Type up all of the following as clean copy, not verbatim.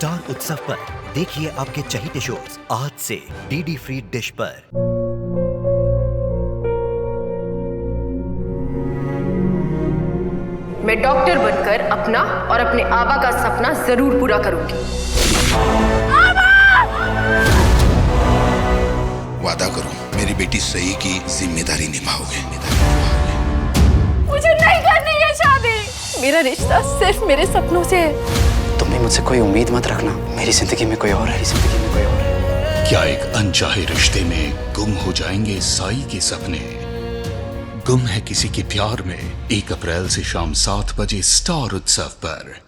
Star उत्सव पर देखिए आपके चहीते शोज आज से डीडी फ्री डिश पर। मैं डॉक्टर बनकर अपना और अपने आबा का सपना जरूर पूरा करूंगी। वादा करो मेरी बेटी सही की जिम्मेदारी निभाओगे। मुझे नहीं करनी है शादी। मेरा रिश्ता सिर्फ मेरे सपनों से है। तुम भी मुझसे कोई उम्मीद मत रखना। मेरी जिंदगी में कोई और है, जिंदगी में कोई और है। क्या एक अनचाहे रिश्ते में गुम हो जाएंगे साई के सपने? गुम है किसी के प्यार में 1 अप्रैल से शाम 7 बजे स्टार उत्सव पर।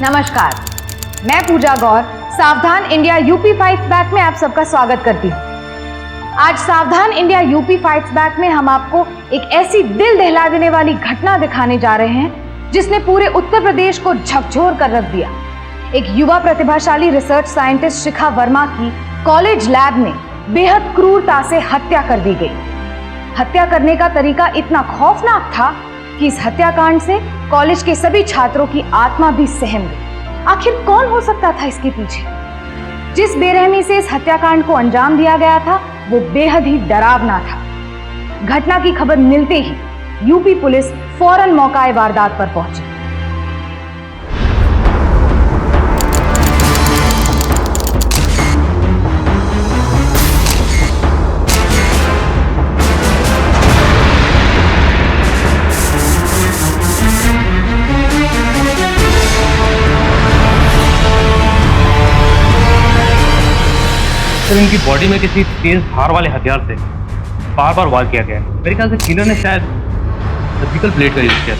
नमस्कार, मैं पूजा गौर सावधान इंडिया यूपी फाइट्स बैक में आप सबका स्वागत करती हूँ। आज सावधान इंडिया यूपी फाइट्स बैक में हम आपको एक ऐसी दिल दहला देने वाली घटना दिखाने जा रहे हैं जिसने पूरे उत्तर प्रदेश को झकझोर कर रख दिया। एक युवा प्रतिभाशाली रिसर्च साइंटिस्ट शिखा वर्मा की कॉलेज लैब में बेहद क्रूरता से हत्या कर दी गई। हत्या करने का तरीका इतना खौफनाक था कि इस हत्याकांड से कॉलेज के सभी छात्रों की आत्मा भी सहम गई। आखिर कौन हो सकता था इसके पीछे? जिस बेरहमी से इस हत्याकांड को अंजाम दिया गया था वो बेहद ही डरावना था। घटना की खबर मिलते ही यूपी पुलिस फौरन मौका वारदात पर पहुंची। सर, इनकी बॉडी में किसी तेज धार वाले हथियार से बार बार वार किया गया है। मेरे ख्याल से किलर ने शायद सर्जिकल ब्लेड का यूज किया।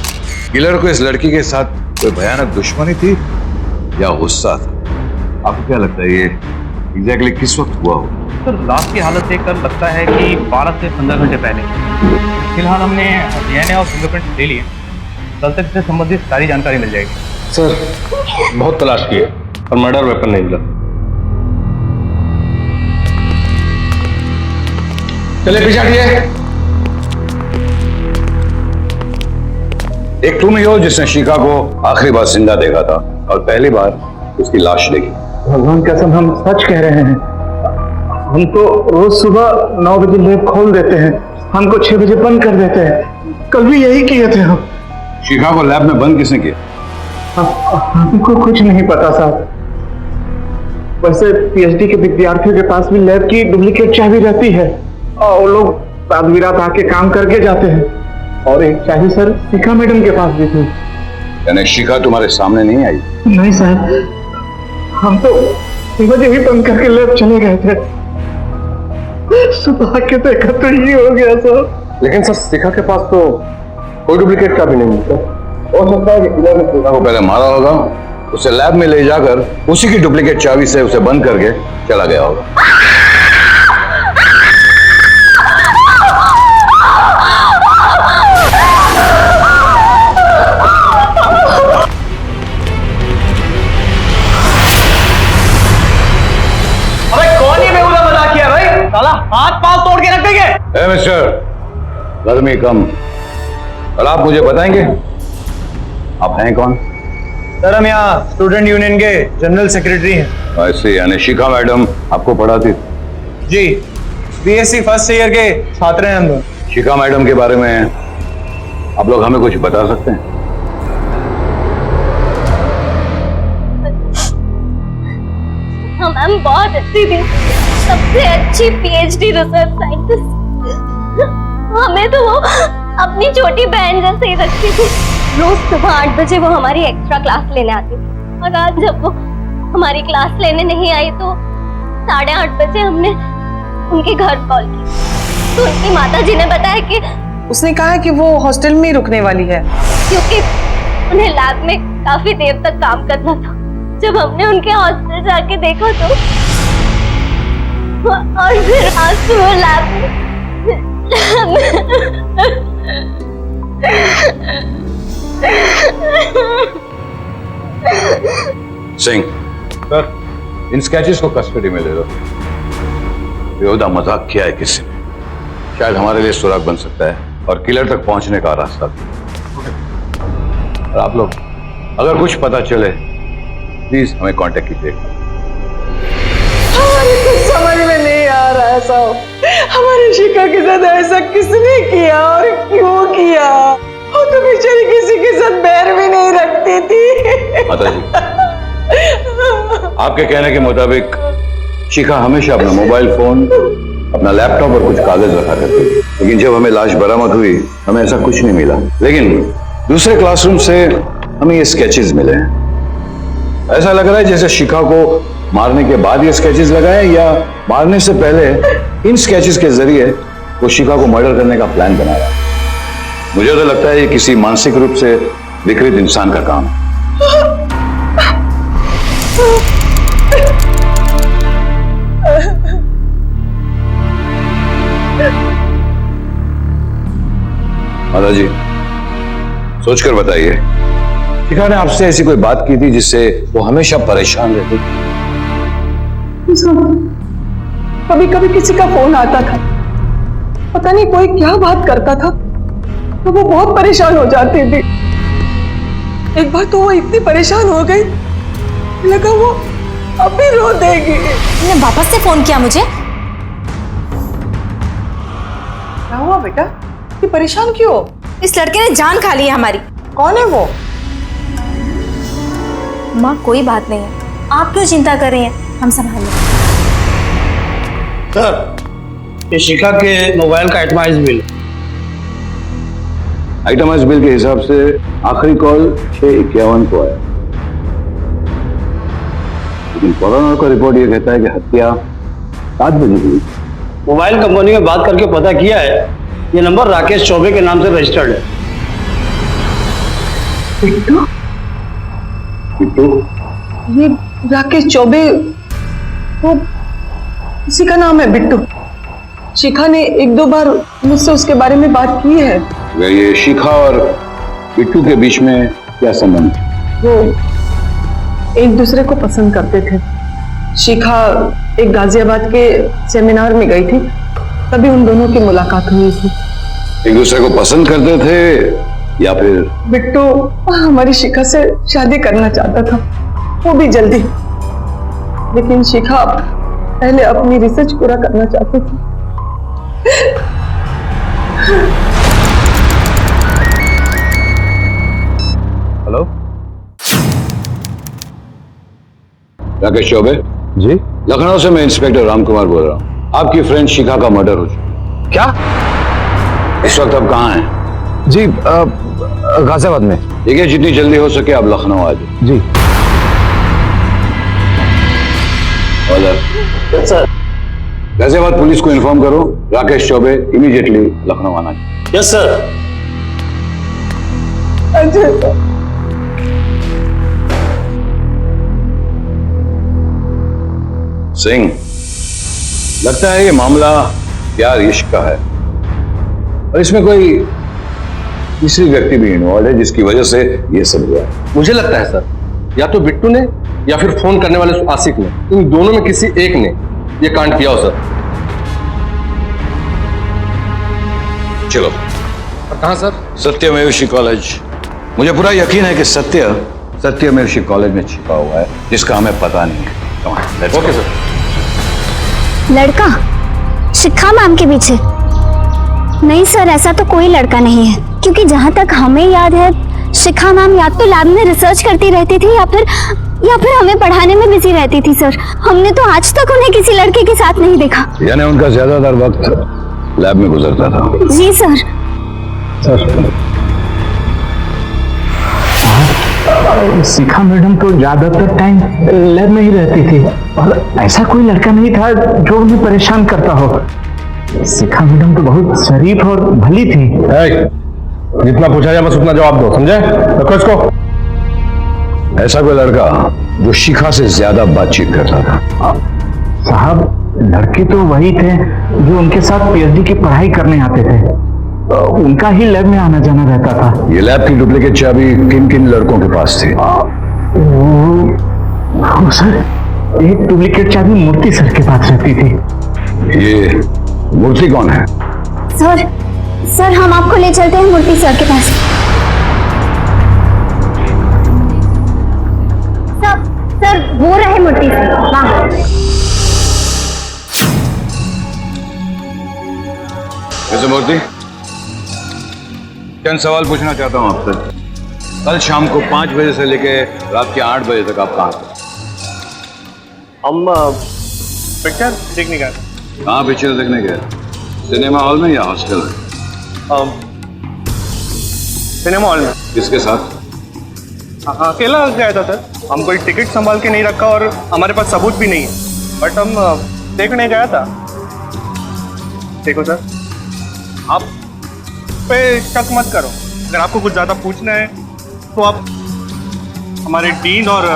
किलर को इस लड़की के साथ कोई भयानक दुश्मनी थी या गुस्सा था? आपको क्या लगता है ये एग्जैक्टली किस वक्त हुआ हो? सर, लाश की हालत देखकर लगता है कि 12 से 15 घंटे पहले। फिलहाल हमने डीएनए और फिंगरप्रिंट ले लिए। कल तक इससे संबंधित सारी जानकारी मिल जाएगी। सर, बहुत तलाश की है और मर्डर वेपन नहीं मिला। चले पीछे हटिए। एक तुम ही हो जिसने शिखा को आखिरी बार जिंदा देखा था और पहली बार उसकी लाश देखी। भगवान कसम, हम सच कह रहे हैं। हम तो रोज सुबह 9 बजे लैब खोल देते हैं, हमको 6 बजे बंद कर देते हैं। कल भी यही किए थे हम। शिखा को लैब में बंद किसने किया? हमको कुछ नहीं पता साहब। वैसे पीएचडी के विद्यार्थियों के पास भी लैब की डुप्लीकेट चाबी रहती है और वो लोग रात बिरात आके काम करके जाते हैं। और एक चाबी सर शिखा मैडम के पास भी थी। यानी शिखा तुम्हारे सामने नहीं आई? नहीं सर, हम तो मुझे ही बंद करके लैब चले गए थे। सुबह के देखा तो ये हो गया सर। लेकिन सर, शिखा के पास तो कोई डुप्लीकेट चाबी नहीं मिलता। हो सकता है कि किलर ने शिखा को पहले मारा होगा, उसे लैब में ले जाकर उसी की डुप्लीकेट चाबी से उसे बंद करके चला गया होगा। हाथ पांव तोड़ के रख देंगे। मिस्टर, गर्मी कम और आप मुझे बताएंगे आप हैं कौन? सर, हम यहाँ स्टूडेंट यूनियन के जनरल सेक्रेटरी हैं। ऐसे यानी शिखा मैडम आपको पढ़ाती? जी, बीएससी फर्स्ट ईयर के छात्र हैं हम लोग। शिखा मैडम के बारे में आप लोग हमें कुछ बता सकते हैं? हाँ मैम, बहुत अच्छी थी, सबसे अच्छी पीएचडी रिसर्च साइंटिस्ट। हमें तो वो अपनी छोटी बहन जैसे ही रखती थी। रोज सुबह 8 बजे वो हमारी एक्स्ट्रा क्लास लेने आती थी। और आज जब वो हमारी क्लास लेने नहीं आई तो 8:30 बजे हमने उनके घर कॉल की तो उनकी माता जी ने बताया कि उसने कहा कि वो हॉस्टल में ही रुकने वाली है, क्योंकि उन्हें लैब में काफी देर तक काम करना था। जब हमने उनके हॉस्टल जाके देखा तो और फिर आज सुबह लैब सिंह सर, इन स्केचेस को कस्टडी में ले लो। बेहुदा मजाक किया है किसी ने, शायद हमारे लिए सुराग बन सकता है और किलर तक पहुंचने का रास्ता भी। और आप लोग अगर कुछ पता चले प्लीज हमें कांटेक्ट कीजिए। हमारे कुछ समझ में नहीं आ रहा है साहब, हमारी शिखा के साथ ऐसा किसने किया और क्यों किया? वो तो बेचारी किसी के साथ बैर भी नहीं रखती थी। माता जी, आपके कहने के मुताबिक शिखा हमेशा अपना मोबाइल फोन, अपना लैपटॉप और कुछ कागज रखा करती थी, लेकिन जब हमें लाश बरामद हुई हमें ऐसा कुछ नहीं मिला। लेकिन दूसरे क्लासरूम से हमें ये स्केचेस मिले हैं। ऐसा लग रहा है जैसे शिखा को मारने के बाद ये स्केचेस लगाए या मारने से पहले इन स्केचेस के जरिए वो शिखा को मर्डर करने का प्लान बना रहा है। मुझे तो लगता है ये किसी मानसिक रूप से विकृत इंसान का काम है। माता जी, सोचकर बताइए, शिखा ने आपसे ऐसी कोई बात की थी जिससे वो हमेशा परेशान रहती? कभी कभी किसी का फोन आता था, पता नहीं कोई क्या बात करता था, तो वो बहुत परेशान हो जाती थी। एक बार तो वो इतनी परेशान हो गई, लगा वो अभी रो देगी। तुमने वापस से फोन किया मुझे? क्या हुआ बेटा, ये परेशान क्यों? इस लड़के ने जान खा ली है हमारी। कौन है वो? माँ कोई बात नहीं है, आप क्यों चिंता कर रही हैं, हम संभाल लेंगे। सर, ये शिखा के मोबाइल का आइटमाइज बिल। आइटमाइज बिल के हिसाब से आखिरी कॉल 6:51 को आया, लेकिन कोरोना का रिपोर्ट ये कहता है कि हत्या 7 बजे हुई। मोबाइल कंपनी में बात करके पता किया है, ये नंबर राकेश चौबे के नाम से रजिस्टर्ड है। बिट्टू? बिट्टू? ये राकेश चौबे, वो किसी का नाम है बिट्टू। शिखा ने 1-2 बार मुझसे उसके बारे में बात की है। ये शिखा और बिट्टू के बीच में क्या संबंध? वो एक दूसरे को पसंद करते थे। शिखा एक गाजियाबाद के सेमिनार में गई थी, तभी उन दोनों की मुलाकात हुई थी। एक दूसरे को पसंद करते थे या फिर? बिट्टू हमारी शिखा से शादी करना चाहता था, वो भी जल्दी, लेकिन शिखा पहले अपनी रिसर्च पूरा करना चाहती थी। हेलो, राकेश चौबे जी? लखनऊ से मैं इंस्पेक्टर राम कुमार बोल रहा हूँ। आपकी फ्रेंड शिखा का मर्डर हो चुका। क्या? इस वक्त आप कहाँ हैं? जी, गाजियाबाद में। ठीक है, जितनी जल्दी हो सके आप लखनऊ आ जाइए। जी सर। गाजियाबाद पुलिस को इन्फॉर्म करो, राकेश चौबे इमीडिएटली लखनऊ आना चाहिए। Yes sir. सिंह, लगता है ये मामला प्यार इश्क का है और इसमें कोई तीसरी व्यक्ति भी इन्वॉल्व है जिसकी वजह से ये सब हुआ। मुझे लगता है सर, या तो बिट्टू ने या फिर फोन करने वाले आसिफ ने, इन दोनों में किसी एक ने ये कांड किया हो सर। चलो। कहाँ सर? सत्यमेव कॉलेज। मुझे पूरा यकीन है कि सत्यमेव कॉलेज में छिपा हुआ है जिसका हमें पता नहीं है। Okay sir. लड़का शिखा मैम के पीछे? नहीं सर, ऐसा तो कोई लड़का नहीं है, क्योंकि जहाँ तक हमें याद है शिखा मैम या तो लैब में रिसर्च करती रहती थी या फिर हमें पढ़ाने में बिजी रहती थी सर। हमने तो आज तक उन्हें किसी लड़के के साथ नहीं देखा। यानी उनका ज्यादातर वक्त लैब में गुजरता था? जी सर। शिखा मैडम तो ज्यादातर टाइम लैब में ही रहती थी और ऐसा कोई लड़का नहीं था जो उन्हें परेशान करता हो। शिखा मैडम तो बहुत शरीफ और भली थी। जितना पूछा जाए बस उतना जवाब दो, समझे? रखो इसको। ऐसा कोई लड़का जो शिखा से ज्यादा बातचीत करता था? साहब लड़के तो वही थे जो उनके साथ पीएचडी की पढ़ाई करने आते थे, उनका ही लैब में आना जाना रहता था। ये लैब की डुप्लीकेट चाबी किन किन लड़कों के पास थी? वो सर, एक डुप्लीकेट चाबी मूर्ति सर के पास रहती थी। ये मूर्ति कौन है? सर हम आपको ले चलते हैं मूर्ति सर के पास। सर वो रहे मूर्ति सर वहाँ। वैसे मूर्ति, चंद सवाल पूछना चाहता हूँ आपसे। कल शाम को 5 बजे से लेके रात के 8 बजे तक आप कहाँ थे? हम पिक्चर देखने गए। कहाँ पिक्चर देखने गए? सिनेमा हॉल में या हॉस्टल में? सिनेमा हॉल में। किसके साथ? अकेला गया था सर। हम कोई टिकट संभाल के नहीं रखा और हमारे पास सबूत भी नहीं है, बट हम देखने गया था। देखो सर, आप पे शक मत करो। अगर आपको कुछ ज्यादा पूछना है तो आप हमारे डीन और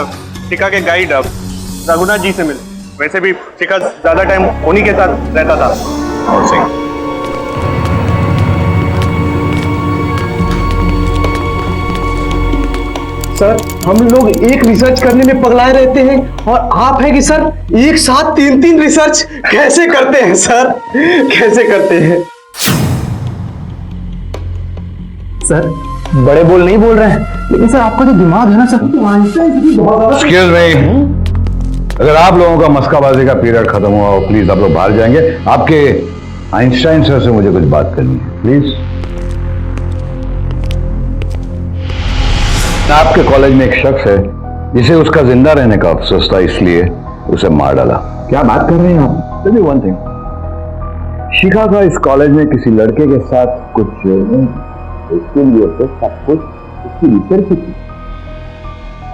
शिखा के गाइड रघुनाथ जी से मिले। वैसे भी शिखा ज्यादा टाइम उन्हीं के साथ रहता था। और सही सर, हम लोग एक रिसर्च करने में पगलाए रहते हैं और आप हैं कि सर एक साथ 3 रिसर्च कैसे करते हैं सर? कैसे करते हैं सर? बड़े बोल नहीं बोल रहे हैं, लेकिन सर आपका जो दिमाग है ना सर, एक्सक्यूज मी, अगर आप लोगों का मस्काबाजी का पीरियड खत्म हुआ प्लीज आप लोग बाहर जाएंगे। आपके आइंस्टाइन सर से मुझे कुछ बात करनी है, प्लीज। आपके कॉलेज में एक शख्स है जिसे उसका जिंदा रहने का अफसोस था, इसलिए उसे मार डाला। क्या बात कर रहे हैं आप? टेल मी वन थिंग, शिखा का इस कॉलेज में किसी लड़के के साथ कुछ इसके लिए तो सब कुछ उसकी रिसर्च थी।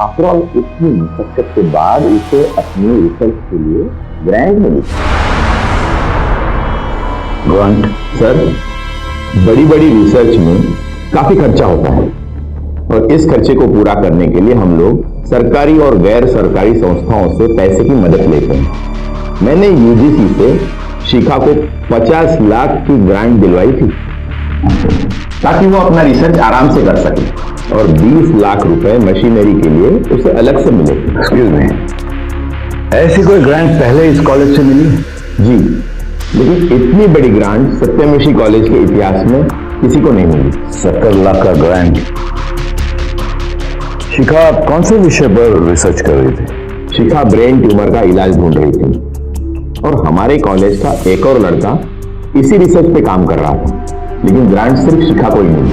आफ्टर ऑल इतनी मशक्कत के बाद उसे अपनी रिसर्च के लिए ग्रांट मिली। ग्रांट सर, बड़ी बड़ी रिसर्च में काफी खर्चा होता है और इस खर्चे को पूरा करने के लिए हम लोग सरकारी और गैर सरकारी संस्थाओं से पैसे की मदद लेते हैं। मैंने यूजीसी से शिखा को 50 लाख की ग्रांट दिलवाई थी ताकि वो अपना रिसर्च आराम से कर सके और 20 लाख रुपए मशीनरी के लिए उसे अलग से मिले। एक्सक्यूज मी, ऐसी कोई ग्रांट पहले इस कॉलेज से मिली? जी, लेकिन इतनी बड़ी ग्रांट सत्यम कॉलेज के इतिहास में किसी को नहीं मिली। 70 लाख का ग्रांट। शिखा आप कौन से विषय पर रिसर्च कर रही थी? शिखा ब्रेन ट्यूमर का इलाज ढूंढ रही थी और हमारे कॉलेज का एक और लड़का इसी रिसर्च पे काम कर रहा था, लेकिन ग्रांट सिर्फ शिखा को ही मिली।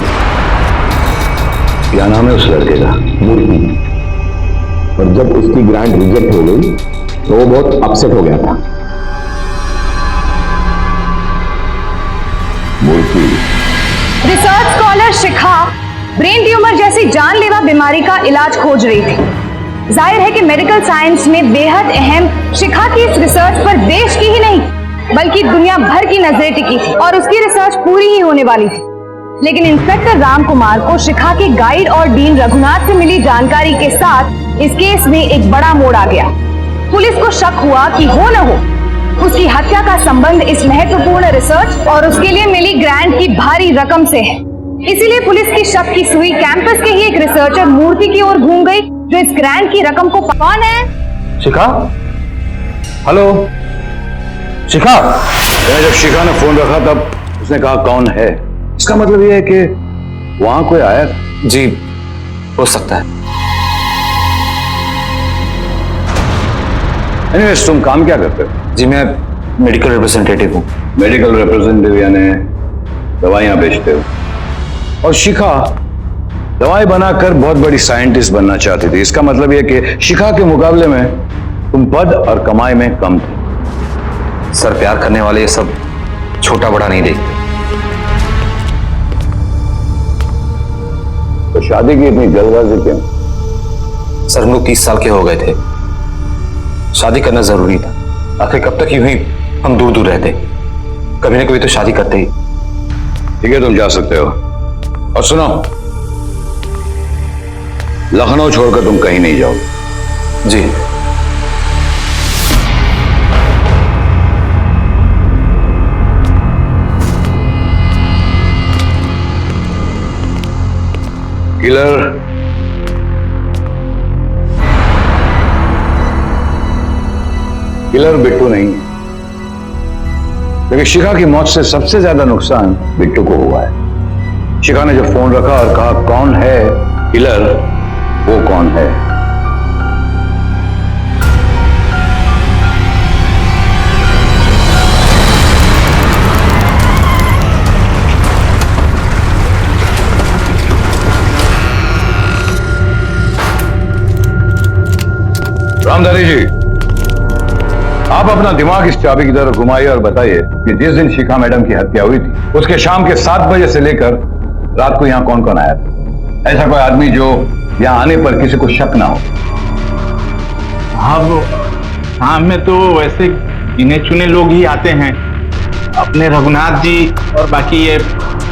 क्या नाम है उस लड़के का? मूर्ति। और जब उसकी ग्रांट रिजेक्ट हो गई तो वो बहुत अपसेट हो गया था। मूर्ति। रिसर्च स्कॉलर शिखा ब्रेन ट्यूमर जैसी जानलेवा बीमारी का इलाज खोज रही थी। जाहिर है कि मेडिकल साइंस में बेहद अहम शिखा की इस रिसर्च पर देश की ही नहीं बल्कि दुनिया भर की नजरें टिकी थी और उसकी रिसर्च पूरी ही होने वाली थी। लेकिन इंस्पेक्टर राम कुमार को शिखा के गाइड और डीन रघुनाथ से मिली जानकारी के साथ इस केस में एक बड़ा मोड़ आ गया। पुलिस को शक हुआ कि हो न हो उसकी हत्या का संबंध इस महत्वपूर्ण रिसर्च और उसके लिए मिली ग्रांट की भारी रकम से है। इसीलिए पुलिस की शक की सुई कैंपस के ही एक रिसर्चर मूर्ति की ओर घूम गई जो इस ग्रांट की रकम को कौन है? शिखा? हेलो शिखा? जब शिखा ने फोन रखा तब उसने कहा कौन है। इसका मतलब यह है कि वहां कोई आया था? जी, हो सकता है। एनीवेज, तुम काम क्या करते हो? जी, मैं मेडिकल रिप्रेजेंटेटिव हूँ। मेडिकल रिप्रेजेंटेटिव यानी दवाइयां बेचते हो। और शिखा दवाई बनाकर बहुत बड़ी साइंटिस्ट बनना चाहती थी। इसका मतलब यह कि शिखा के मुकाबले में तुम पद और कमाई में कम थे। सर, प्यार करने वाले ये सब छोटा बड़ा नहीं देखते। तो शादी की इतनी जल्दबाजी क्यों? सर हम लोग 30 साल के हो गए थे, शादी करना जरूरी था। आखिर कब तक यूं ही हम दूर दूर रहते, कभी ना कभी तो शादी करते ही। ठीक है, तुम जा सकते हो। और सुनो, लखनऊ छोड़कर तुम कहीं नहीं जाओगे। जी। किलर बिट्टू नहीं है, लेकिन शिखा की मौत से सबसे ज्यादा नुकसान बिट्टू को हुआ है। शिखा ने जो फोन रखा और कहा कौन है किलर, वो कौन है? रामधारी जी, आप अपना दिमाग इस चाबी की तरफ घुमाइए और बताइए कि जिस दिन शिखा मैडम की हत्या हुई थी, उसके शाम के 7 बजे से लेकर रात को यहां कौन कौन आया था? ऐसा कोई आदमी जो यहां आने पर किसी को शक ना हो। हाँ, में तो वैसे गिने चुने लोग ही आते हैं, अपने रघुनाथ जी और बाकी ये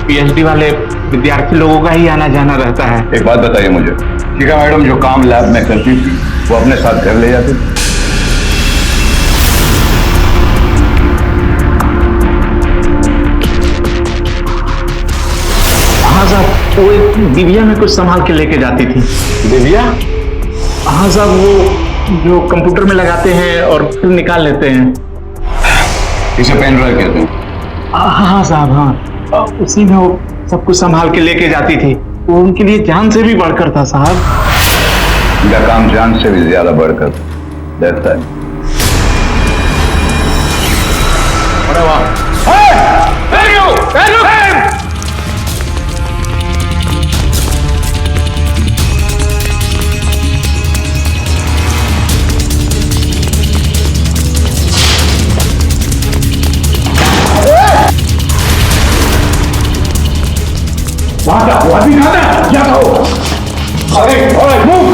पीएचडी वाले विद्यार्थी लोगों का ही आना जाना रहता है। एक बात बताइए मुझे, शिखा मैडम जो काम लैब में करती थी वो अपने साथ घर ले जाती थी? हाँ साहब, वो एक दिव्या में कुछ संभाल के लेके जाती थी। दिव्या? हाँ साहब, वो जो कंप्यूटर में लगाते हैं और फिर निकाल लेते हैं। इसे पेन ड्राइव कहते हैं। हाँ साहब, हाँ, उसी में वो सब कुछ संभाल के लेके जाती थी। वो उनके लिए जान से भी बढ़कर था साहब। उनका काम जान से भी ज्यादा बढ़कर रहता है। अरे वाह! वो आदमी कहाँ है? क्या कहो? अरे मूव!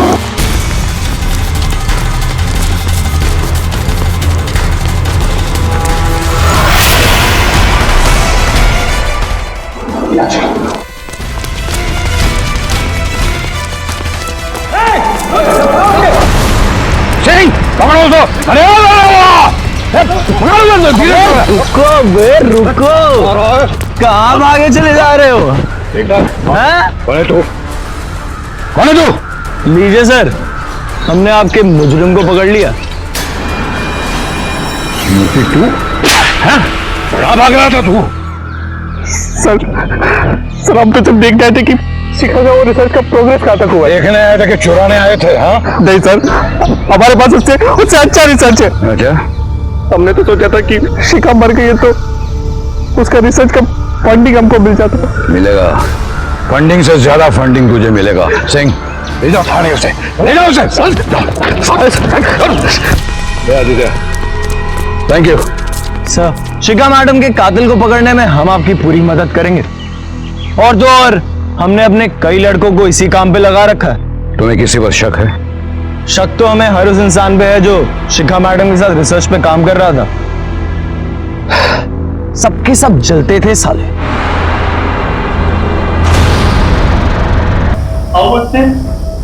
रुको बे रुको, कहाँ भागे चले जा रहे हो? कौन है तू? कौन है तू? लीजिए सर, हमने आपके मुजरिम को पकड़ लिया। तू? कहाँ भाग रहा था तू? सर हम तो जब देख गए थे कि शिखा का वो रिसर्च का प्रोग्रेस कहाँ तक हुआ। देखने आए थे कि चुराने आए थे? हाँ नहीं सर, हमारे पास उससे अच्छा रिसर्च है। अच्छा, हमने तो सोचा था कि शिखा मर गई है तो उसका रिसर्च का फंडिंग हमको मिल जाता। मिलेगा, फंडिंग से ज्यादा फंडिंग तुझे मिलेगा। सिंह, ले जाओ थाने उसे, ले जाओ उसे। Thank you sir. Shikha madam के कातिल को पकड़ने में हम आपकी पूरी मदद करेंगे। और तो और हमने अपने कई लड़कों को इसी काम पे लगा रखा है। तुम्हें किसी पर शक है? शक तो हमें हर उस इंसान पे है जो शिखा मैडम के साथ रिसर्च पे काम कर रहा था। सबके सब जलते थे साले।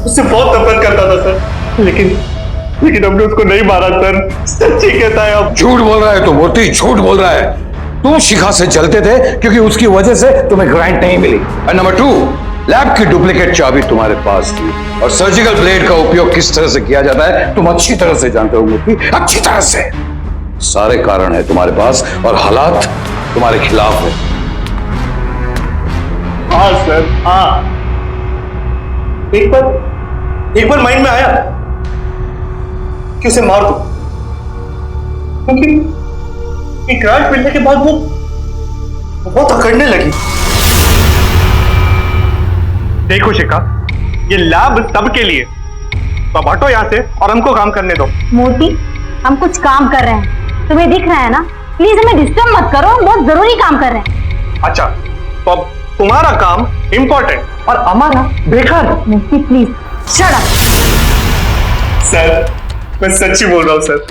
उससे बहुत नफरत करता था सर, लेकिन हमने उसको नहीं मारा सर। सच्ची कहता है अब। झूठ बोल रहा है तू, मोती झूठ बोल रहा है। तुम शिखा से जलते थे क्योंकि उसकी वजह से तुम्हें ग्रांट नहीं मिली। और नंबर 2, लैब की डुप्लीकेट चाबी तुम्हारे पास थी और सर्जिकल ब्लेड का उपयोग किस तरह से किया जाता है तुम अच्छी तरह से जानते हो मोती, अच्छी तरह से। सारे कारण है तुम्हारे पास और हालात तुम्हारे खिलाफ है। हाँ सर, हाँ। एक बार माइंड में आया कि उसे मार दो, क्योंकि ग्रांट मिलने के बाद वो बहुत अकड़ने लगी। देखो शिखा, ये लैब सबके लिए, तो हटो यहाँ से और हमको काम करने दो। मोती, हम कुछ काम कर रहे हैं, तुम्हें दिख रहा है ना? प्लीज हमें डिस्टर्ब मत करो, हम बहुत जरूरी काम कर रहे हैं। अच्छा, तो अब तुम्हारा काम इम्पोर्टेंट और हमारा बेकार। मोती प्लीज शट अप। सर मैं सच्ची बोल रहा हूँ सर,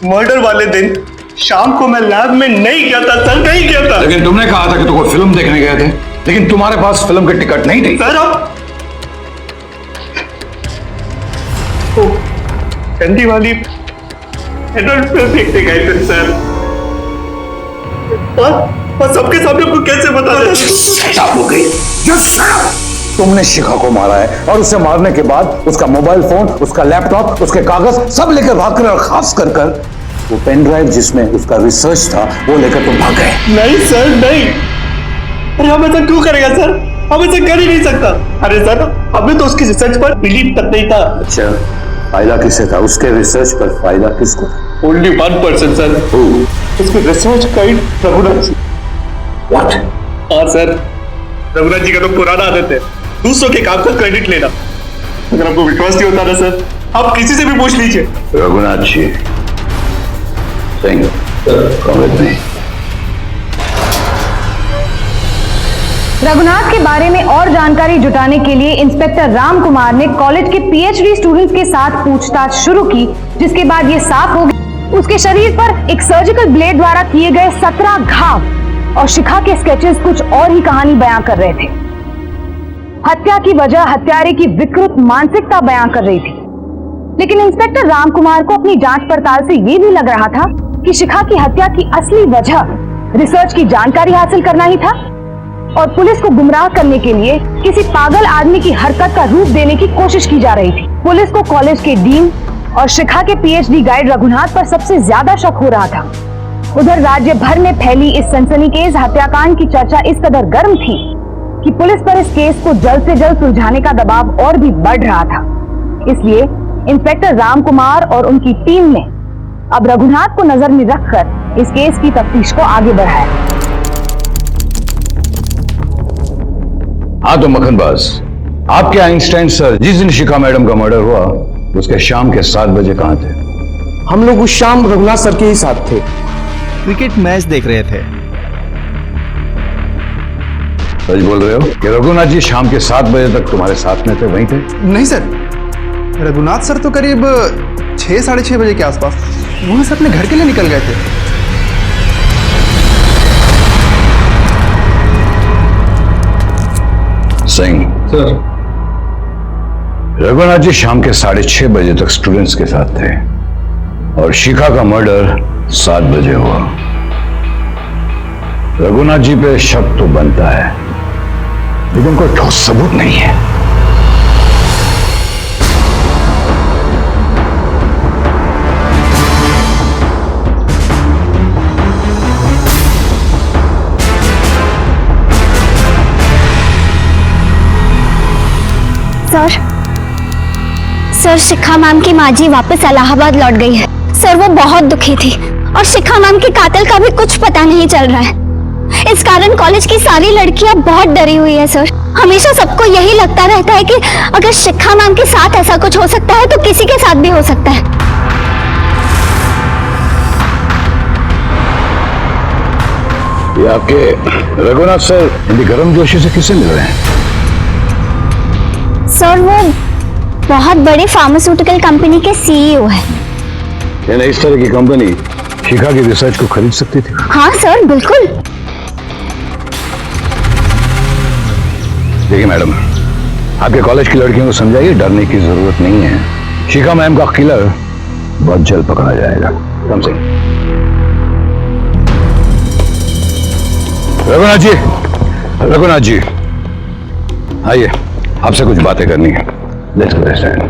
मर्डर वाले दिन शाम को मैं लैब में नहीं गया था सर, नहीं गया था। लेकिन तुमने कहा था कि तुमको फिल्म देखने गए थे, लेकिन तुम्हारे पास फिल्म की टिकट नहीं थी। सर आप गंदी वाली एडल्ट फिल्म देखने गए थे सर, और सबके सामने आपको कैसे बता दें? हो गई। तुमने शिखा को मारा है और उसे मारने के बाद उसका मोबाइल फोन, उसका लैपटॉप, उसके कागज सब लेकर भाग कर, और खास कर वो पेन ड्राइव जिसमें उसका रिसर्च था वो लेकर तुम भाग गए। नहीं सर नहीं, अरे हम ऐसा क्यों करेगा सर, हम ऐसा कर ही नहीं सकता। अरे सर हमें तो उसकी रिसर्च पर बिलीव तक नहीं था। अच्छा फायदा किसे था? उसके रिसर्च पर फायदा किसको था? ओनली 1% सर, उसके research guide Raghunath ji. What? हाँ सर, रघुनाथ जी का तो पुराना आदत है दूसरों के काम का क्रेडिट लेना। अगर आपको विश्वास नहीं होता ना सर, आप किसी से भी पूछ लीजिए। Raghunath ji Singh, come with me. Raghunath के बारे में और जानकारी जुटाने के लिए इंस्पेक्टर राम कुमार ने कॉलेज के पीएचडी स्टूडेंट्स के साथ पूछताछ शुरू की, जिसके बाद ये साफ हो गया उसके शरीर पर एक सर्जिकल ब्लेड द्वारा किए गए 17 घाव और शिखा के स्केचेस कुछ और ही कहानी बयां कर रहे थे। हत्या की वजह हत्यारे की विकृत मानसिकता बयां कर रही थी, लेकिन इंस्पेक्टर राम कुमार को अपनी जांच पड़ताल से यह भी लग रहा था कि शिखा की हत्या की असली वजह रिसर्च की जानकारी हासिल करना ही था और पुलिस को गुमराह करने के लिए किसी पागल आदमी की हरकत का रूप देने की कोशिश की जा रही थी। पुलिस को कॉलेज के डीन और शिखा के पीएचडी गाइड रघुनाथ पर सबसे ज्यादा शक हो रहा था। उधर राज्य भर में फैली इस सनसनीखेज हत्याकांड की चर्चा इस कदर गर्म थी कि पुलिस पर इस केस को जल्द से जल्द सुलझाने का दबाव और भी बढ़ रहा था। इसलिए इंस्पेक्टर राम कुमार और उनकी टीम ने अब रघुनाथ को नजर में रखकर इस केस की तफ्तीश को आगे बढ़ाया। हाँ तो मक्खनबाज, आपके आइंस्टाइन सर जिस दिन शिखा मैडम का मर्डर हुआ उसके शाम के 7 बजे कहां थे? हम लोग उस शाम रघुनाथ सर के ही साथ थे, क्रिकेट मैच देख रहे थे। सच बोल रहे हो कि रघुनाथ जी शाम के 7 बजे तक तुम्हारे साथ में थे, वहीं थे? नहीं सर, रघुनाथ सर तो करीब 6 साढ़े 6 बजे के आसपास वहां से अपने घर के लिए निकल गए थे। सिंह सर, रघुनाथ जी शाम के 6:30 बजे तक स्टूडेंट्स के साथ थे और शिखा का मर्डर 7 बजे हुआ। रघुनाथ जी पे शक तो बनता है, लेकिन कोई ठोस सबूत नहीं है। सर शिखा मैम की माँ जी वापस इलाहाबाद लौट गई है। सर वो बहुत दुखी थी और शिखा मैम के कातिल का भी कुछ पता नहीं चल रहा है। इस कारण कॉलेज की सारी लड़कियां बहुत डरी हुई है सर। हमेशा सबको यही लगता रहता है कि अगर शिखा मैम के साथ ऐसा कुछ हो सकता है तो किसी के साथ भी हो सकता है। ये आपके रघुनाथ सर हिंदी गर्मजोशी से किससे मिल रहे हैं? सर वो बहुत बड़ी फार्मास्यूटिकल कंपनी के सीईओ है। यानी इस तरह की कंपनी शिखा की रिसर्च को खरीद सकती थी? हाँ सर बिल्कुल। देखिए मैडम, आपके कॉलेज की लड़कियों को समझाइए डरने की जरूरत नहीं है। शिखा मैम का किलर बहुत जल्द पकड़ा जाएगा। कम से रघुनाथ जी आइए, आपसे कुछ बातें करनी है। Let's go start.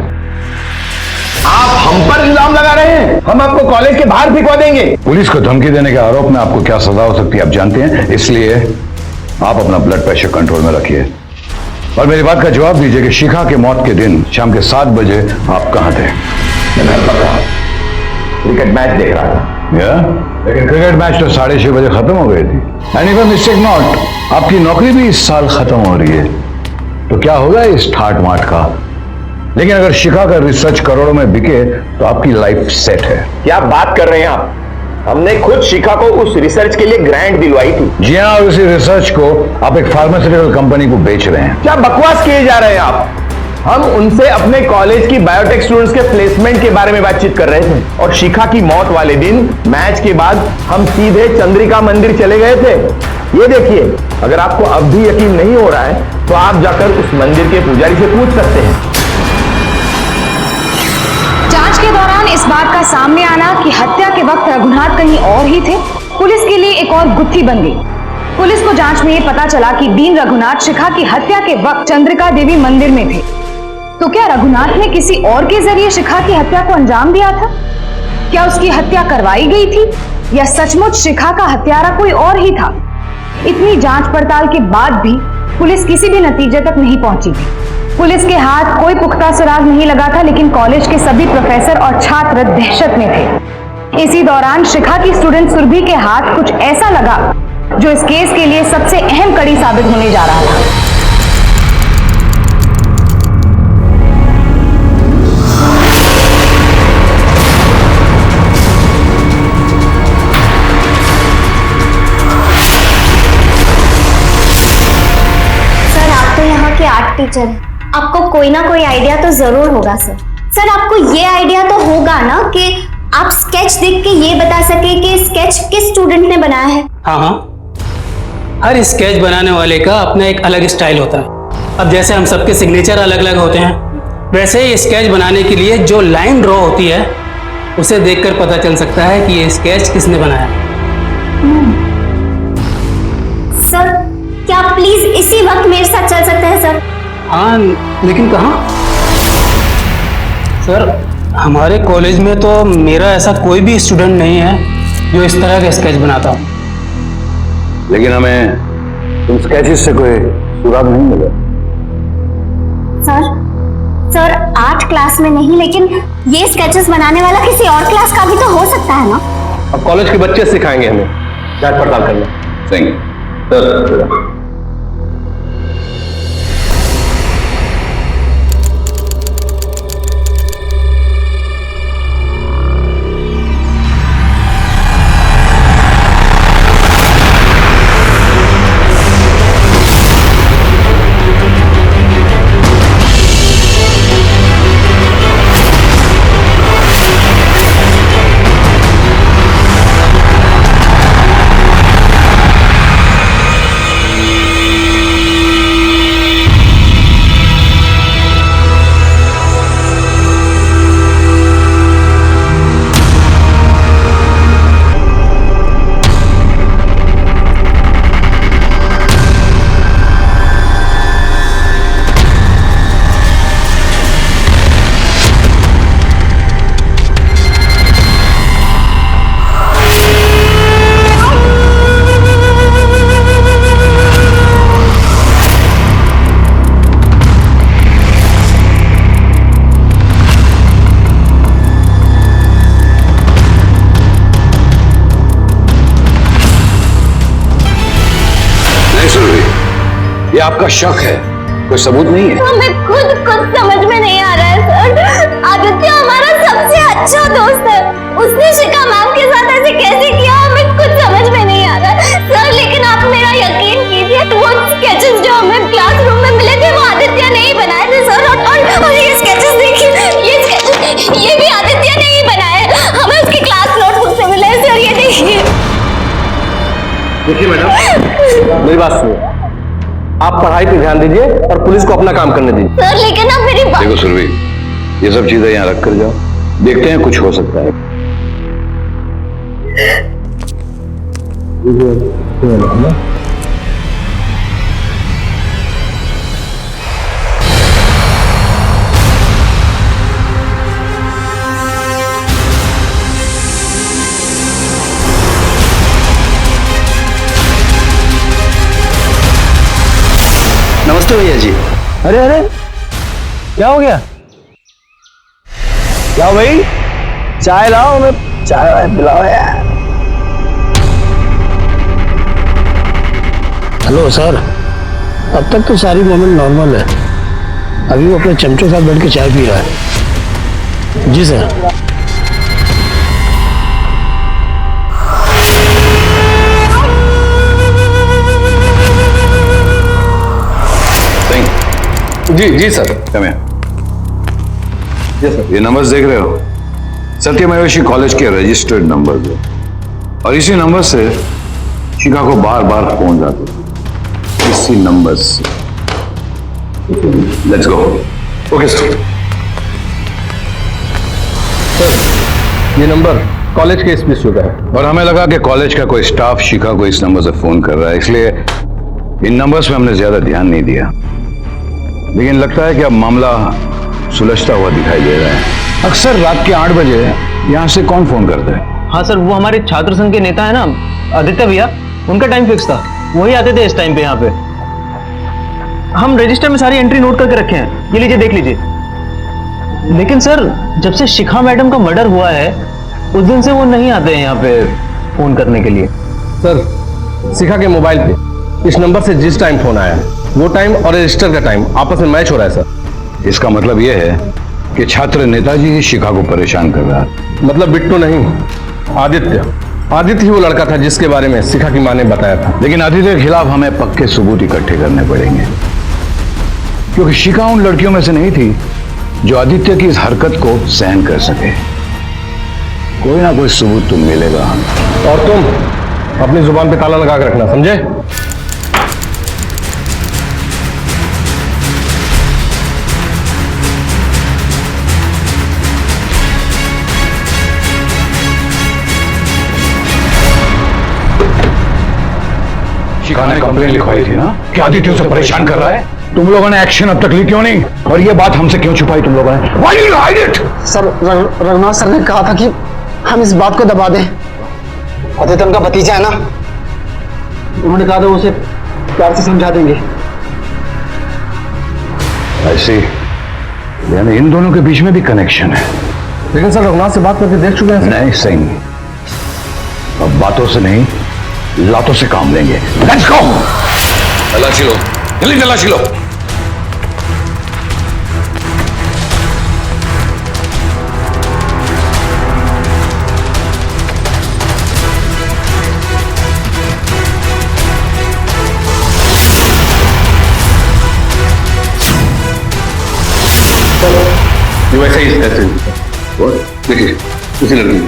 आप हम पर इल्जाम लगा रहे हैं, हम आपको कॉलेज के बाहर भिजवा देंगे। पुलिस को धमकी देने के आरोप में आपको क्या सजा हो सकती है आप जानते हैं, इसलिए आप अपना ब्लड प्रेशर कंट्रोल में रखिए और मेरी बात का जवाब दीजिए कि शिखा के मौत के दिन शाम के 7 बजे आप कहां थे? क्रिकेट मैच देख रहा था। लेकिन क्रिकेट मैच तो 6:30 बजे खत्म हो गई थी। एंड इवन मिस्टेक नॉट, आपकी नौकरी भी इस साल खत्म हो रही है, तो क्या होगा इस ठाट माट का। लेकिन अगर शिखा का रिसर्च करोड़ों में बिके तो आपकी लाइफ सेट है। क्या बात कर रहे हैं आप? हमने खुद शिखा को उस रिसर्च के लिए ग्रांट दिलवाई थी। जी हाँ, और उसी रिसर्च को आप एक फार्मास्यूटिकल कंपनी को बेच रहे हैं। क्या बकवास किए जा रहे हैं आप? हम उनसे अपने कॉलेज की बायोटेक स्टूडेंट्स के प्लेसमेंट के बारे में बातचीत कर रहे थे और शिखा की मौत वाले दिन मैच के बाद हम सीधे चंद्रिका मंदिर चले गए थे। ये देखिए, अगर आपको अब भी यकीन नहीं हो रहा है तो आप जाकर उस मंदिर के पुजारी से पूछ सकते हैं। जांच के दौरान इस बात का सामने आना कि हत्या के वक्त रघुनाथ कहीं और ही थे, पुलिस के लिए एक और गुत्थी बन गई। पुलिस को जांच में ये पता चला कि डीन रघुनाथ शिखा की हत्या के वक्त चंद्रिका देवी मंदिर में थे। तो क्या रघुनाथ ने किसी और के जरिए शिखा की हत्या को अंजाम दिया था? क्या उसकी हत्या करवाई गई थी या सचमुच शिखा का हत्यारा कोई और ही था? इतनी जांच पड़ताल के बाद भी पुलिस किसी भी नतीजे तक नहीं पहुंची थी। पुलिस के हाथ कोई पुख्ता सुराग नहीं लगा था, लेकिन कॉलेज के सभी प्रोफेसर और छात्र दहशत में थे। इसी दौरान शिखा की स्टूडेंट सुरभि के हाथ कुछ ऐसा लगा जो इस केस के लिए सबसे अहम कड़ी साबित होने जा रहा था। सर, आप तो यहाँ के आर्ट टीचर हैं, आपको कोई ना कोई आइडिया तो जरूर होगा सर। सर, आपको ये आइडिया तो होगा ना कि आप स्केच देख के ये बता सके कि स्केच किस स्टूडेंट ने बनाया है? हाँ हाँ, हर स्केच बनाने वाले का अपना एक अलग स्टाइल होता है। अब जैसे हम सबके सिग्नेचर अलग अलग होते हैं, वैसे ही स्केच बनाने के लिए जो लाइन ड्रॉ होती है उसे देखकर पता चल सकता है कि ये स्केच किसने बनाया। सर, क्या आप प्लीज इसी वक्त मेरे साथ चल सकते हैं सर? हाँ, लेकिन कहाँ? सर, हमारे कॉलेज में तो मेरा ऐसा कोई भी स्टूडेंट नहीं है जो इस तरह का स्केच बनाता हो। लेकिन हमें तुम स्केचेस से कोई सुराग नहीं मिला। सर आर्ट क्लास में नहीं, लेकिन ये स्केचेस बनाने वाला किसी और क्लास का भी तो हो सकता है ना? अब कॉलेज के बच्चे सिखाएंगे हमें जांच पड़ताल करना। सही सर। ये आपका शक है, कोई सबूत नहीं है। हमें खुद समझ में नहीं आ रहा है सर। आदित्य हमारा सबसे अच्छा दोस्त है, उसने शिखा मैम के साथ ऐसे कैसे किया हमें खुद समझ में नहीं आ रहा सर। लेकिन आप मेरा यकीन कीजिए, वो स्केचेस जो हमें क्लासरूम में मिले थे वो आदित्य ने ही बनाए थे सर। और ये स्केचेस देखिए, ये भी आदित्य ने ही बनाए, हमें उसकी क्लास नोटबुक से मिले सर। ये देखिए। देखिए मैडम, मेरी बात सुनिए, आप पढ़ाई पे ध्यान दीजिए और पुलिस को अपना काम करने दीजिए। सर लेकिन आप मेरी बात देखो सुरभि, ये सब चीजें यहाँ रख कर जाओ, देखते हैं कुछ हो सकता है। नमस्ते भैया जी। अरे अरे, क्या हो गया? लाओ भाई, चाय लाओ, हमें चाय पिलाओ यार। हेलो सर, अब तक तो सारी मोमेंट नॉर्मल है। अभी वो अपने चमचों के साथ बैठ के चाय पी रहा है। जी सर। जी जी सर। कम है। ये नंबर्स देख रहे हो, सत्यमेवशी कॉलेज के रजिस्टर्ड नंबर्स है और इसी नंबर से शिखा को बार बार फोन जाते, इसी नंबर से। Let's go. Okay sir. ये नंबर कॉलेज के इसमें शुदा है और हमें लगा कि कॉलेज का कोई स्टाफ शिखा को इस नंबर से फोन कर रहा है, इसलिए इन नंबर्स में हमने ज्यादा ध्यान नहीं दिया। लेकिन लगता है कि अब मामला सुलझता हुआ दिखाई दे रहा है। अक्सर रात के 8 बजे यहाँ से कौन फोन करता है? हाँ सर, वो हमारे छात्र संघ के नेता है ना, आदित्य भैया, उनका टाइम फिक्स था, वही आते थे इस टाइम पे यहाँ पे। हम रजिस्टर में सारी एंट्री नोट करके रखे हैं, ये लीजिए देख लीजिए। लेकिन सर, जब से शिखा मैडम का मर्डर हुआ है उस दिन से वो नहीं आते हैं यहाँ पे फोन करने के लिए। सर, शिखा के मोबाइल पे इस नंबर से जिस टाइम फोन आया है वो टाइम और रजिस्टर का टाइम आपस में मैच हो रहा है सर। इसका मतलब यह है कि छात्र नेताजी ही शिखा को परेशान कर रहा है। मतलब बिट्टू नहीं, आदित्य ही वो लड़का था जिसके बारे में शिखा की मां ने बताया था। लेकिन आदित्य के खिलाफ हमें पक्के सबूत इकट्ठे करने पड़ेंगे, क्योंकि शिखा उन लड़कियों में से नहीं थी जो आदित्य की इस हरकत को सहन कर सके। कोई ना कोई सबूत तो मिलेगा हमें। और तुम अपनी जुबान पे ताला लगा कर रखना, समझे? शिखा ने कंप्लेन लिखवाई थी ना कि आदित्य उसे परेशान कर रहा है। तुम लोगों ने एक्शन अब तक ली क्यों नहीं? और ये बात हमसे क्यों छुपाई तुम लोगों ने? Why did you hide it? Sir, Raghunath sir ने कहा था कि हम इस बात को दबा दें। आदित्य उनका भतीजा है ना, उन्होंने कहा था उसे प्यार से समझा देंगे। ऐसे यानी इन दोनों के बीच में भी कनेक्शन है। लेकिन सर, रघुनाथ से बात करके देख चुके हैं। नहीं सिंह, अब बातों से नहीं लातों से काम लेंगे। Let's go. तलाशी लो, जल्दी तलाशी लो। ये वैसे ही ऐसे देखिए उसी लड़की।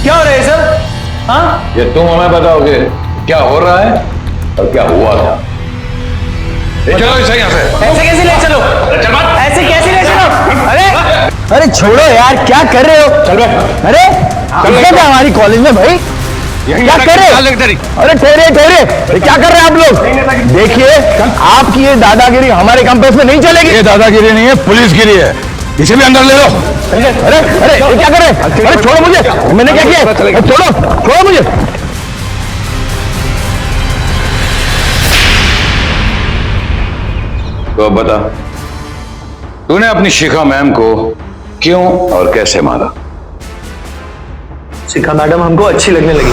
क्या हो रहा है सर? हाँ, ये तुम हमें बताओगे क्या हो रहा है और क्या हुआ था? चलो इसे यहाँ से। ऐसे कैसे ले चलो? ऐसे कैसे ले चलो? अरे छोड़ो यार, क्या कर रहे हो? चल बे। अरे क्या हमारी कॉलेज में भाई, क्या कर रहे हो? अरे ठहरे, क्या कर रहे हैं आप लोग? देखिए, आपकी ये दादागिरी हमारे कैंपस में नहीं चलेगी। ये दादागिरी नहीं है, पुलिसगिरी है। इसे भी अंदर ले लो। अरे ये क्या कर रहे हैं? अरे छोड़ो मुझे, मैंने क्या किया? छोड़ो मुझे। तो अब बता, तूने अपनी शिखा मैम को क्यों और कैसे मारा? शिखा मैडम हमको अच्छी लगने लगी।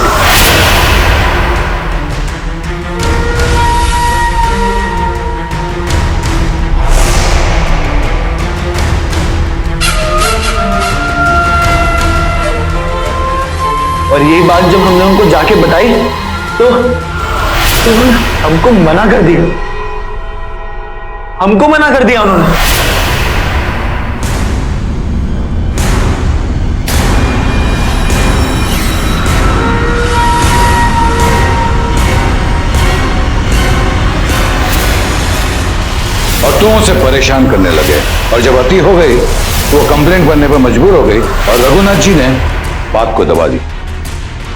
और यही बात जब हमने उनको जाके बताई तो उन्होंने हमको मना कर दिया। हमको मना कर दिया उन्होंने। और तुम उसे परेशान करने लगे और जब अति हो गई तो वो कंप्लेंट करने पर मजबूर हो गई और रघुनाथ जी ने बात को दबा दी।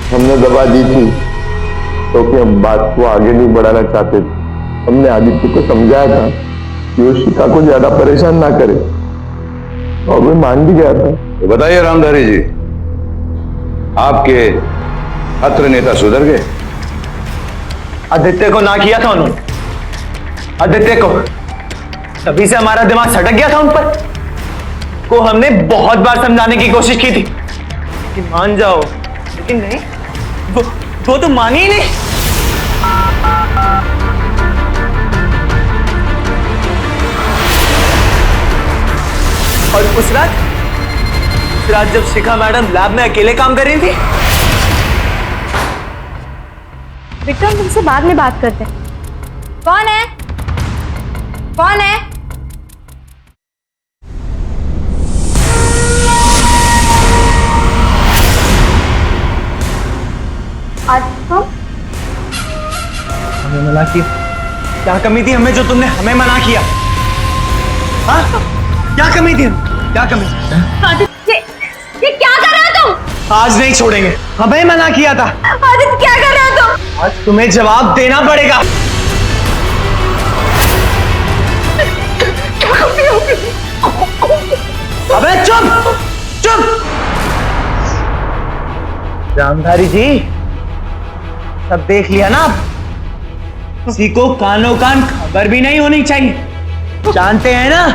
हमने दबा दी थी क्योंकि हम बात को आगे नहीं बढ़ाना चाहते थे। हमने आदित्य को समझाया था कि वो शिखा को ज्यादा परेशान ना करे और वो मान भी गया था। तो बताइए रामधारी जी, आपके छात्र नेता सुधर गए? आदित्य को ना किया था उन्होंने, आदित्य को, तभी से हमारा दिमाग सटक गया था उन पर। को हमने बहुत बार समझाने की कोशिश की थी कि मान जाओ, लेकिन नहीं, वो तो मानी ही नहीं। और उस रात जब शिखा मैडम लैब में अकेले काम कर रही थी। विक्रम, तुमसे बाद में बात करते हैं। कौन है? कौन है? हमें मना किया? क्या कमी थी हमें जो तुमने हमें मना किया? हाँ? क्या कमी थी? क्या कमी थी? आदित्य, ये क्या कर रहे हो तुम? आज नहीं छोड़ेंगे, हमें मना किया था। आदित्य क्या कर रहे हो तुम? आज तुम्हें जवाब देना पड़ेगा। अबे चुप चुप। रामधारी जी, सब देख लिया ना? किसी को कानों कान खबर भी नहीं होनी चाहिए। जानते हैं ना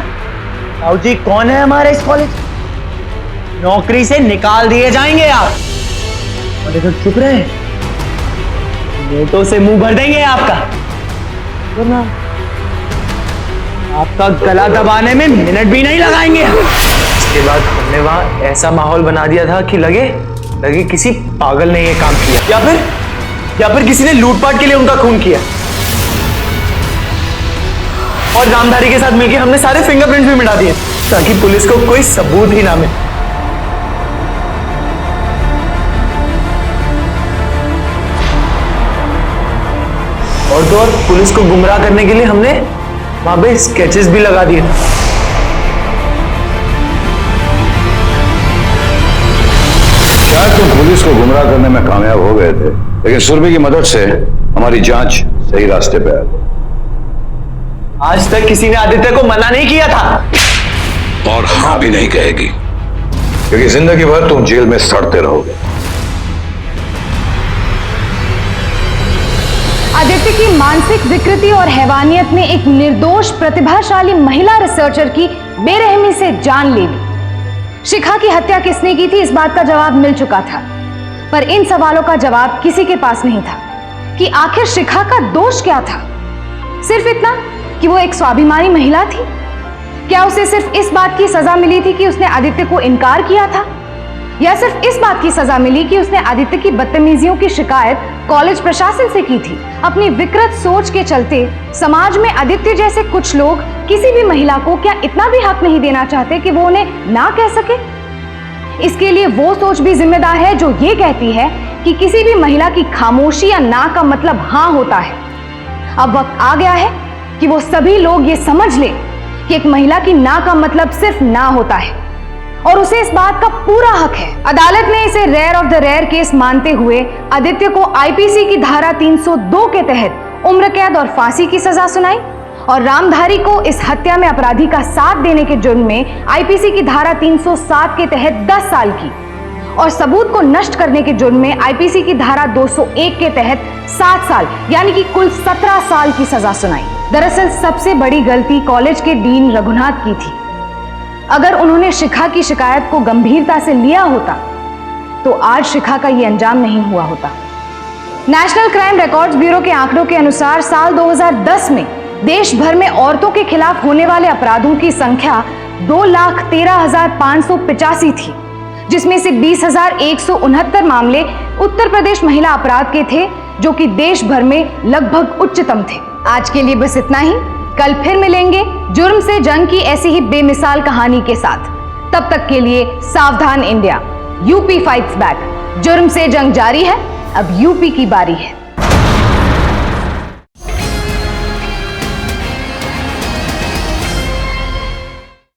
ताऊ जी कौन है हमारे इस कॉलेज? नौकरी से निकाल दिए जाएंगे आप। और देखो चुप रहे, नोटों से मुंह भर देंगे आपका, वरना आपका गला दबाने में मिनट भी नहीं लगाएंगे। इसके बाद हमने वहां ऐसा माहौल बना दिया था कि लगे किसी पागल ने ये काम किया, या फिर किसी ने लूटपाट के लिए उनका खून किया। और रामधारी के साथ मिलकर हमने सारे फिंगरप्रिंट्स भी मिटा दिए ताकि पुलिस को कोई सबूत ही ना मिले। और तो और पुलिस को गुमराह करने के लिए हमने वहां पे स्केचेस भी लगा दिए थे। शायद तुम पुलिस को गुमराह करने में कामयाब हो गए थे, लेकिन सुरभि की मदद से हमारी जांच सही रास्ते पे आ गई। आज तक किसी ने आदित्य को मना नहीं किया था, और हाँ भी नहीं कहेगी, क्योंकि जिंदगी भर तुम जेल में सड़ते रहोगे। आदित्य की मानसिक विकृति और हैवानियत ने एक निर्दोष प्रतिभाशाली महिला रिसर्चर की बेरहमी से जान ले ली। शिखा की हत्या किसने की थी, इस बात का जवाब मिल चुका था, पर इन सवालों का जवाब किसी के पास नहीं था कि आखिर शिखा का दोष क्या था। सिर्फ इतना कि वो एक स्वाभिमानी महिला थी। क्या उसे सिर्फ इस बात की सजा मिली थी कि उसने आदित्य को इनकार किया था, या सिर्फ इस बात की सजा मिली कि उसने आदित्य की बदतमीजियों की शिकायत कॉलेज प्रशासन से की थी। अपनी विकृत सोच के चलते समाज में आदित्य जैसे कुछ लोग किसी भी महिला को क्या इतना भी हक नहीं देना चाहते कि वो उन्हें ना कह सके। इसके लिए वो सोच भी जिम्मेदार है जो ये कहती है कि किसी भी महिला की खामोशी या ना का मतलब हाँ होता है। अब वक्त आ गया है कि वो सभी लोग ये समझ ले कि एक महिला की ना का मतलब सिर्फ ना होता है और उसे इस बात का पूरा हक है। अदालत ने इसे rare of the rare case मानते हुए आदित्य को आईपीसी की धारा 302 के तहत उम्र कैद और फांसी की सजा सुनाई और रामधारी को इस हत्या में अपराधी का साथ देने के जुर्म में आईपीसी की धारा 307 के तहत 10 साल की और सबूत को नष्ट करने के जुर्म में आईपीसी की धारा 201 के तहत 7 साल यानी कि कुल 17 साल की सजा सुनाई। दरअसल सबसे बड़ी गलती कॉलेज के डीन रघुनाथ की थी। अगर उन्होंने शिखा की शिकायत को गंभीरता से लिया होता तो आज शिखा का ये अंजाम नहीं हुआ होता। नेशनल क्राइम रिकॉर्ड्स ब्यूरो के आंकड़ों के अनुसार साल 2010 में देश भर में औरतों के खिलाफ होने वाले अपराधों की संख्या 2,13,585 थी, जिसमें से 20,169 मामले उत्तर प्रदेश महिला अपराध के थे, जो कि देश भर में लगभग उच्चतम थे। आज के लिए बस इतना ही। कल फिर मिलेंगे जुर्म से जंग की ऐसी ही बेमिसाल कहानी के साथ। तब तक के लिए सावधान इंडिया, यूपी फाइट्स बैक। जुर्म से जंग जारी है, अब यूपी की बारी है।